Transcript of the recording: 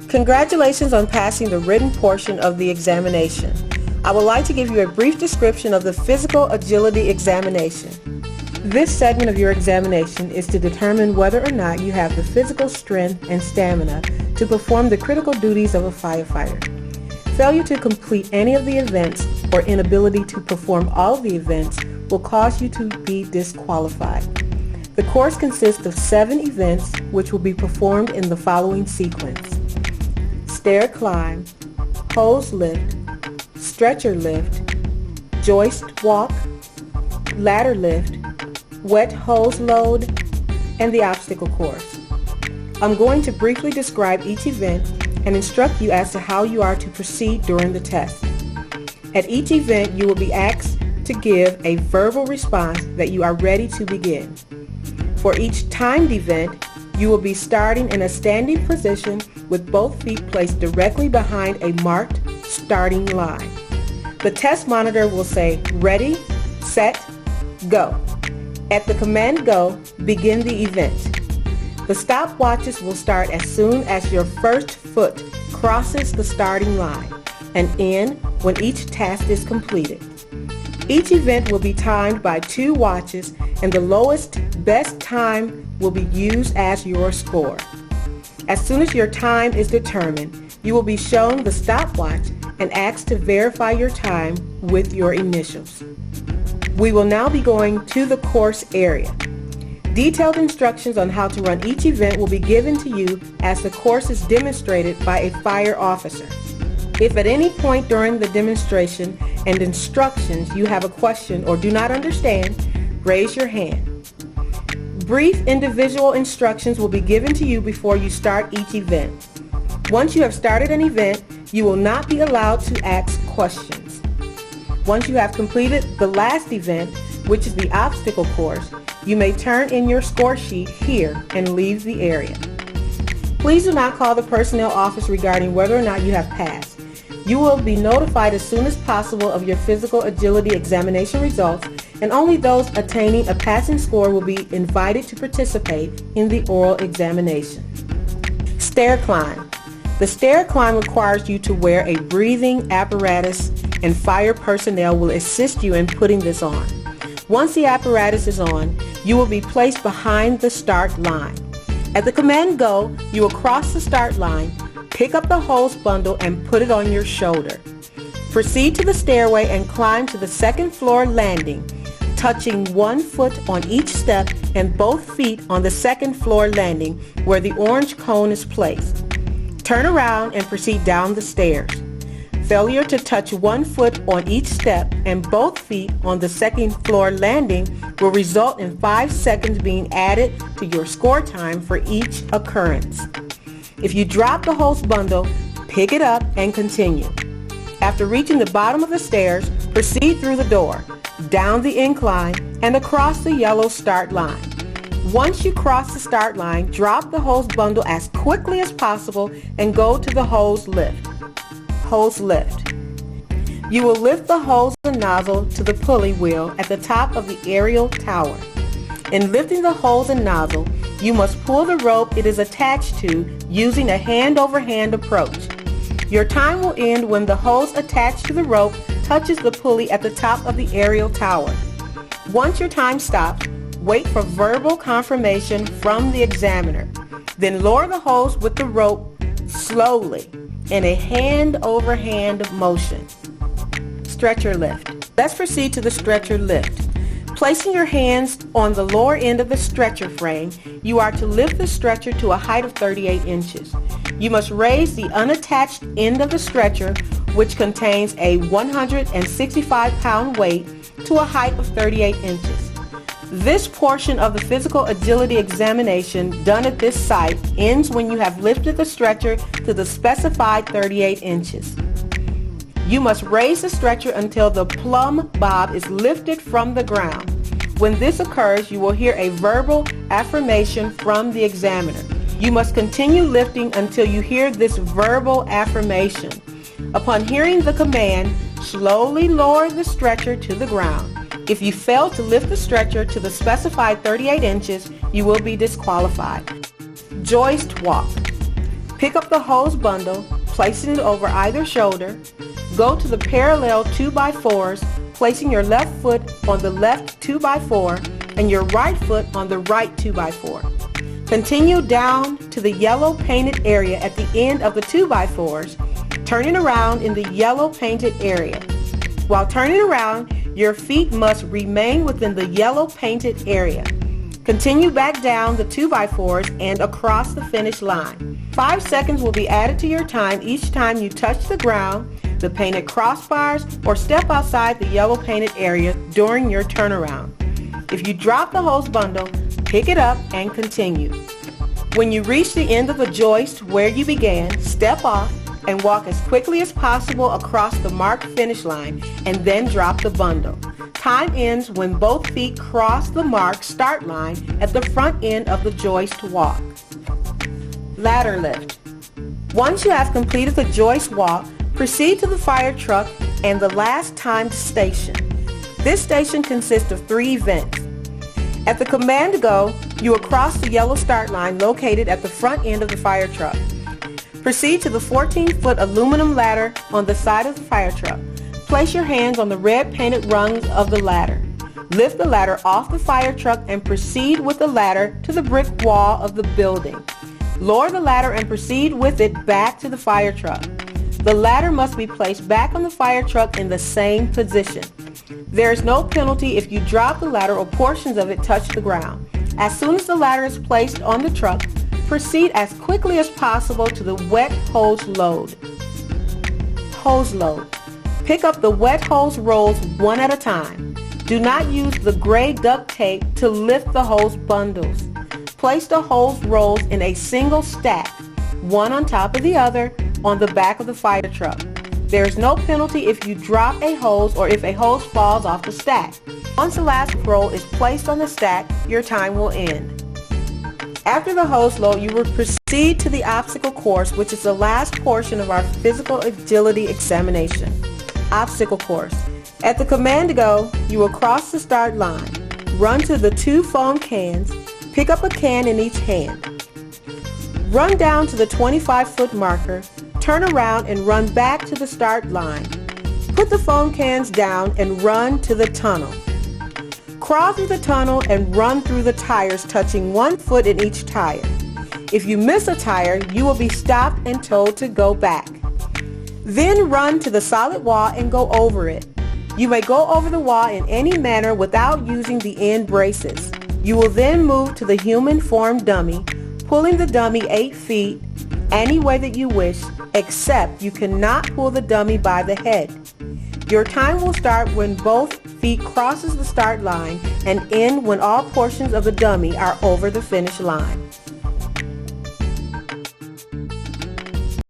Congratulations on passing the written portion of the examination. I would like to give you a brief description of the physical agility examination. This segment of your examination is to determine whether or not you have the physical strength and stamina to perform the critical duties of a firefighter. Failure to complete any of the events or inability to perform all of the events will cause you to be disqualified. The course consists of 7 events which will be performed in the following sequence: stair climb, hose lift, stretcher lift, joist walk, ladder lift, wet hose load, and the obstacle course. I'm going to briefly describe each event and instruct you as to how you are to proceed during the test. At each event, you will be asked to give a verbal response that you are ready to begin. For each timed event, you will be starting in a standing position with both feet placed directly behind a marked starting line. The test monitor will say, "Ready, set, go." At the command go, begin the event. The stopwatches will start as soon as your first foot crosses the starting line and end when each task is completed. Each event will be timed by 2 watches, and the lowest best time will be used as your score. As soon as your time is determined, you will be shown the stopwatch and asked to verify your time with your initials. We will now be going to the course area. Detailed instructions on how to run each event will be given to you as the course is demonstrated by a fire officer. If at any point during the demonstration and instructions you have a question or do not understand, raise your hand. Brief individual instructions will be given to you before you start each event. Once you have started an event, you will not be allowed to ask questions. Once you have completed the last event, which is the obstacle course, you may turn in your score sheet here and leave the area. Please do not call the personnel office regarding whether or not you have passed. You will be notified as soon as possible of your physical agility examination results, and only those attaining a passing score will be invited to participate in the oral examination. Stair climb. The stair climb requires you to wear a breathing apparatus, and fire personnel will assist you in putting this on. Once the apparatus is on, you will be placed behind the start line. At the command go, you will cross the start line, pick up the hose bundle and put it on your shoulder. Proceed to the stairway and climb to the second floor landing, touching 1 foot on each step and both feet on the second floor landing where the orange cone is placed. Turn around and proceed down the stairs. Failure to touch 1 foot on each step and both feet on the second floor landing will result in 5 seconds being added to your score time for each occurrence. If you drop the hose bundle, pick it up and continue. After reaching the bottom of the stairs, proceed through the door, down the incline, and across the yellow start line. Once you cross the start line, drop the hose bundle as quickly as possible and go to the hose lift. Hose lift. You will lift the hose and nozzle to the pulley wheel at the top of the aerial tower. In lifting the hose and nozzle, you must pull the rope it is attached to using a hand-over-hand approach. Your time will end when the hose attached to the rope touches the pulley at the top of the aerial tower. Once your time stops, wait for verbal confirmation from the examiner. Then lower the hose with the rope slowly in a hand-over-hand motion. Stretcher lift. Let's proceed to the stretcher lift. Placing your hands on the lower end of the stretcher frame, you are to lift the stretcher to a height of 38 inches. You must raise the unattached end of the stretcher, which contains a 165-pound weight, to a height of 38 inches. This portion of the physical agility examination done at this site ends when you have lifted the stretcher to the specified 38 inches. You must raise the stretcher until the plumb bob is lifted from the ground. When this occurs, you will hear a verbal affirmation from the examiner. You must continue lifting until you hear this verbal affirmation. Upon hearing the command, slowly lower the stretcher to the ground. If you fail to lift the stretcher to the specified 38 inches, you will be disqualified. Joist walk. Pick up the hose bundle, placing it over either shoulder. Go to the parallel 2x4s, placing your left foot on the left 2x4 and your right foot on the right 2x4. Continue down to the yellow painted area at the end of the 2x4s, turning around in the yellow painted area. While turning around, your feet must remain within the yellow painted area. Continue back down the 2x4s and across the finish line. 5 seconds will be added to your time each time you touch the ground, the painted crossbars, or step outside the yellow painted area during your turnaround. If you drop the hose bundle, pick it up and continue. When you reach the end of the joist where you began, step off and walk as quickly as possible across the marked finish line and then drop the bundle. Time ends when both feet cross the marked start line at the front end of the joist walk. Ladder lift. Once you have completed the joist walk, proceed to the fire truck and the last timed station. This station consists of 3 events. At the command to go, you will cross the yellow start line located at the front end of the fire truck. Proceed to the 14-foot aluminum ladder on the side of the fire truck. Place your hands on the red painted rungs of the ladder. Lift the ladder off the fire truck and proceed with the ladder to the brick wall of the building. Lower the ladder and proceed with it back to the fire truck. The ladder must be placed back on the fire truck in the same position. There is no penalty if you drop the ladder or portions of it touch the ground. As soon as the ladder is placed on the truck, proceed as quickly as possible to the wet hose load. Hose load. Pick up the wet hose rolls one at a time. Do not use the gray duct tape to lift the hose bundles. Place the hose rolls in a single stack, one on top of the other, on the back of the fire truck. There is no penalty if you drop a hose or if a hose falls off the stack. Once the last roll is placed on the stack, your time will end. After the hose load, you will proceed to the obstacle course, which is the last portion of our physical agility examination. Obstacle course. At the command to go, you will cross the start line. Run to the 2 foam cans. Pick up a can in each hand. Run down to the 25-foot marker. Turn around and run back to the start line. Put the foam cans down and run to the tunnel. Crawl through the tunnel and run through the tires, touching 1 foot in each tire. If you miss a tire, you will be stopped and told to go back. Then run to the solid wall and go over it. You may go over the wall in any manner without using the end braces. You will then move to the human form dummy, pulling the dummy 8 feet any way that you wish, except you cannot pull the dummy by the head. Your time will start when both feet crosses the start line and end when all portions of the dummy are over the finish line.